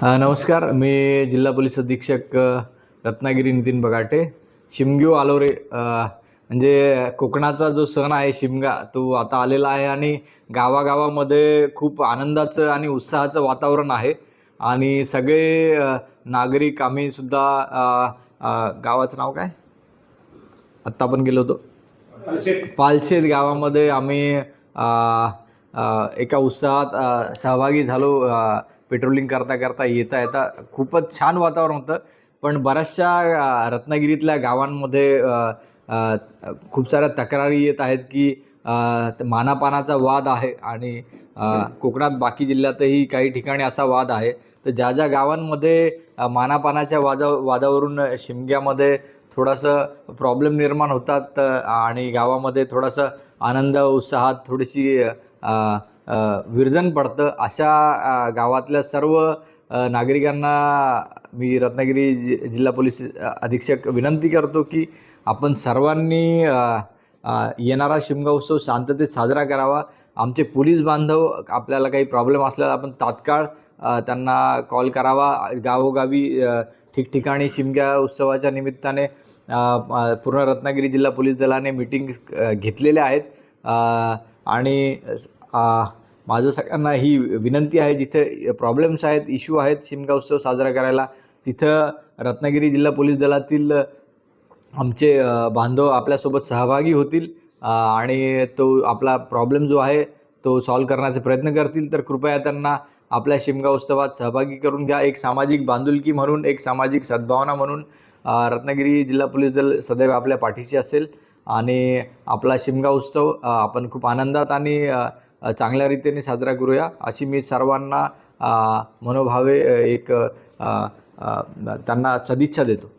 नमस्कार. मी जिल्हा पोलीस अधीक्षक रत्नागिरी नितीन बगाटे. शिमग्यो आलोरे म्हणजे कोकणाचा जो सण आहे शिमगा, तो आता आलेला आहे आणि गावागावामध्ये खूप आनंदाचं आणि उत्साहाचं वातावरण आहे. आणि सगळे नागरिक आम्ही सुद्धा गावाचं नाव काय आत्ता आपण गेलो होतो पालशेत गावामध्ये आम्ही एका उत्साहात सहभागी झालो. पेट्रोलिंग करता करता येता येता खूपच छान वातावरण होतं. पण बऱ्याचशा रत्नागिरीतल्या गावांमध्ये खूप साऱ्या तक्रारी येत आहेत की मानापानाचा वाद आहे आणि कोकणात बाकी जिल्ह्यातही काही ठिकाणी असा वाद आहे. तर ज्या ज्या गावांमध्ये मानापानाच्या वादावरून शिमग्यामध्ये थोडंसं प्रॉब्लेम निर्माण होतात आणि गावामध्ये थोडंसं आनंद उत्साहात थोडीशी विरजन पडतं, अशा गावातल्या सर्व नागरिकांना मी रत्नागिरी जिल्हा पोलीस अधीक्षक विनंती करतो की आपण सर्वांनी येणारा शिमगा उत्सव शांततेत साजरा करावा. आमचे पोलीस बांधव आपल्याला काही प्रॉब्लेम असल्यास आपण तात्काळ त्यांना कॉल करावा. गावोगावी ठिकठिकाणी शिमगा उत्सवाच्या निमित्ताने पूर्ण रत्नागिरी जिल्हा पोलीस दलाने मीटिंग घेतलेल्या आहेत. आणि माझं सगळ्यांना ही विनंती आहे, जिथे प्रॉब्लेम्स आहेत, इश्यू आहेत शिमगा उत्सव साजरा करायला, तिथं रत्नागिरी जिल्हा पोलीस दलातील आमचे बांधव आपल्यासोबत सहभागी होतील आणि तो आपला प्रॉब्लेम जो आहे तो सॉल्व करण्याचा प्रयत्न करतील. तर कृपया त्यांना आपल्या शिमगा उत्सवात सहभागी करून घ्या. एक सामाजिक बांधिलकी म्हणून, एक सामाजिक सद्भावना म्हणून रत्नागिरी जिल्हा पोलीस दल सदैव आपल्या पाठीशी असेल आणि आपला शिमगा उत्सव आपण खूप आनंदात आणि चांगल्या रीतीने साजरा करूया, अशी मी सर्वांना मनोभावे एक त्यांना सदिच्छा देतो.